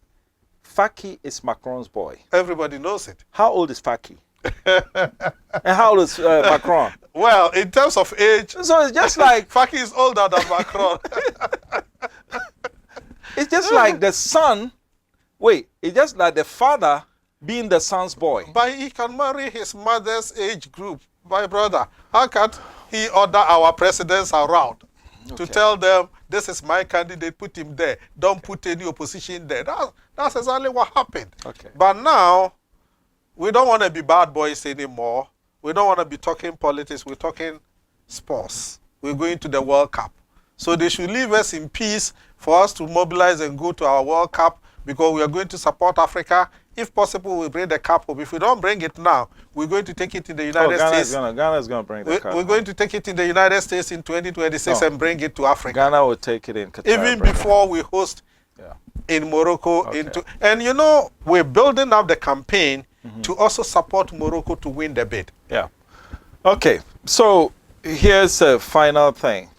Faki is Macron's boy. everybody knows it. How old is Faki? And how old is Macron? Well, in terms of age, So it's just like Faki is older than Macron. it's just like the son. Wait, it's just like the father being the son's boy. But he can marry his mother's age group, my brother. How can't he order our presidents around to tell them, this is my candidate, put him there. Don't put any opposition there. That's exactly what happened. Okay. But now, we don't want to be bad boys anymore. We don't want to be talking politics. We're talking sports. We're going to the World Cup. So they should leave us in peace for us to mobilize and go to our World Cup, because we are going to support Africa. If possible, we bring the cup up. If we don't bring it now, we're going to take it in the United States. Ghana's gonna bring the cup. We're going to take it in the United States in 2026 and bring it to Africa. Ghana will take it in Qatar. Even before we host in Morocco. And we're building up the campaign to also support Morocco to win the bid. Yeah. Okay, so here's a final thing.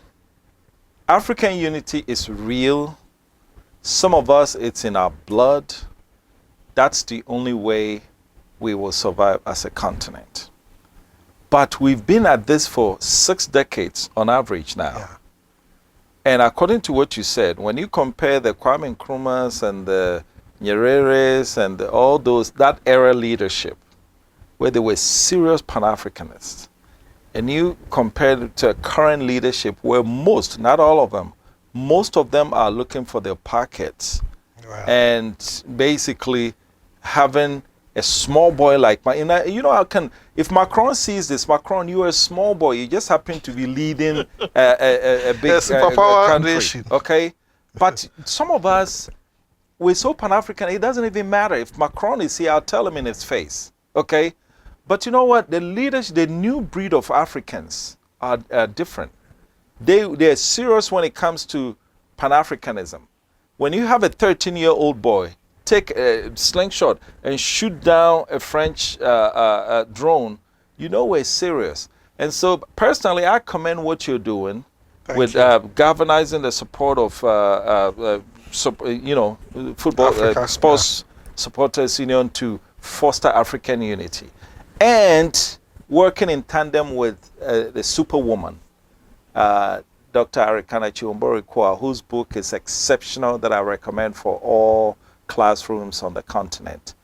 African unity is real. Some of us, it's in our blood. That's the only way we will survive as a continent. But we've been at this for 6 decades on average now. Yeah. And according to what you said, when you compare the Kwame Nkrumahs and the Nyereres and all those, that era leadership, where they were serious Pan-Africanists, and you compare it to current leadership where most, not all of them, most of them are looking for their pockets and basically having a small boy like if Macron sees this, Macron, you are a small boy, you just happen to be leading a big superpower country, nation. okay? But some of us, we're so Pan-African, it doesn't even matter. If Macron is here, I'll tell him in his face, okay? But you know what? The leaders, the new breed of Africans are different. They're serious when it comes to Pan-Africanism. When you have a 13-year-old boy take a slingshot and shoot down a French drone, we're serious. And so personally, I commend what you're doing with galvanizing the support of football sports supporters union to foster African unity, and working in tandem with the superwoman, Dr. Arikana Chiwumbori-Kwa, whose book is exceptional, that I recommend for all classrooms on the continent.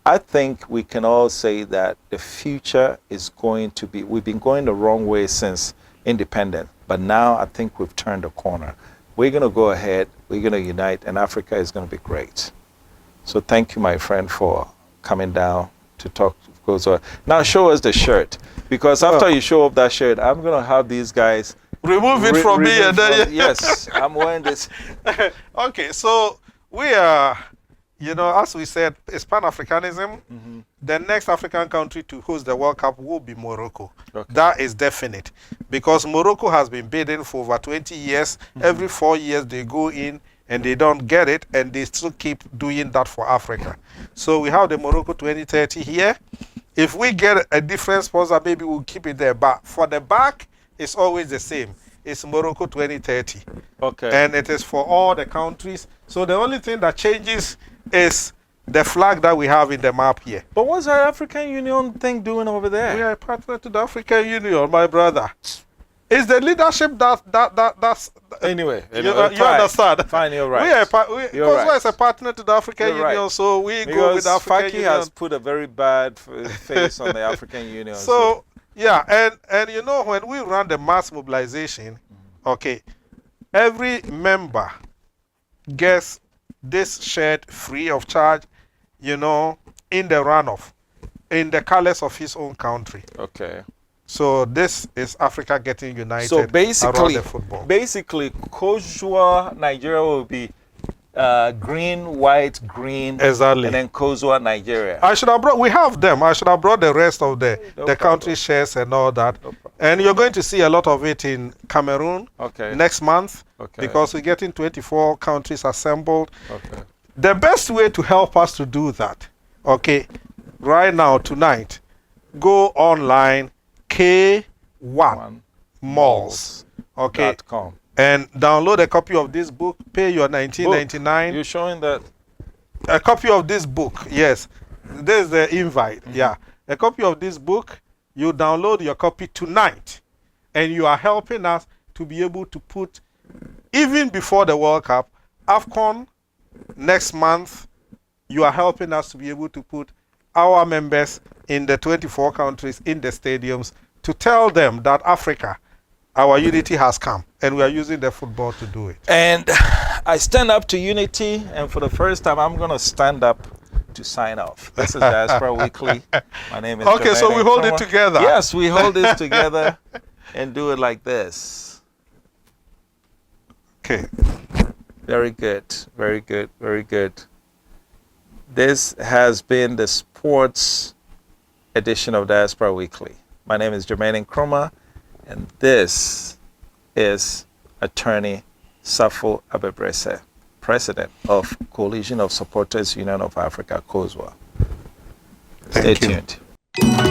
I think we can all say that the future is going to be, we've been going the wrong way since independence, but now I think we've turned a corner. We're going to go ahead, we're going to unite, and Africa is going to be great. So thank you, my friend, for coming down to talk to Cosua. Now show us the shirt, because after you show up that shirt, I'm going to have these guys remove it from me. And then, yes, I'm wearing this. Okay, so we are, you know, as we said, it's Pan-Africanism. The next African country to host the World Cup will be Morocco. Okay. That is definite, because Morocco has been bidding for over 20 years. Every 4 years they go in and they don't get it, and they still keep doing that for Africa. So we have the Morocco 2030 here. If we get a different sponsor, maybe we'll keep it there. But for the back, it's always the same. It's Morocco 2030. Okay. And it is for all the countries. So the only thing that changes is the flag that we have in the map here. But what's our African Union thing doing over there? We are a partner to the African Union, my brother. It's the leadership that's Anyway, you understand. Fine, you're right. We are You're Cosua right. is a partner to the African You're Union, right. so we go Because with the African Faki Union. has put a very bad face on the African Union. So yeah, and you know, when we run the mass mobilization, okay, every member gets this shirt free of charge, you know, in the runoff, in the colors of his own country. Okay. So this is Africa getting united So around basically, the football. Cosua, Nigeria will be green, white, green, Exactly. and then Cosua, Nigeria. I should have brought. We have them. I should have brought the rest of the problem. country shares and all that. No problem. And you're going to see a lot of it in Cameroon Okay. next month, Okay. because we're getting 24 countries assembled. Okay. The best way to help us to do that, okay, right now tonight, go online, K1 One Malls, okay, .com. and download a copy of this book. Pay your $19.99. You're showing that. A copy of this book, yes. There's the invite, yeah. A copy of this book, you download your copy tonight, and you are helping us to be able to put, even before the World Cup, AFCON next month, you are helping us to be able to put our members in the 24 countries in the stadiums to tell them that Africa, our unity has come, and we are using the football to do it. And I stand up to unity, and for the first time, I'm going to stand up to sign off. This is Diaspora Weekly. My name is Okay, so Jermaine we hold it Nkrumah. together. Yes, we hold this together and do it like this. Okay. Very good, very good, very good. This has been the sports edition of Diaspora Weekly. My name is Jermaine Nkrumah, and this is Attorney Safo Abebrese, President of Coalition of Supporters Union of Africa, COSUA. Stay Thank you. tuned.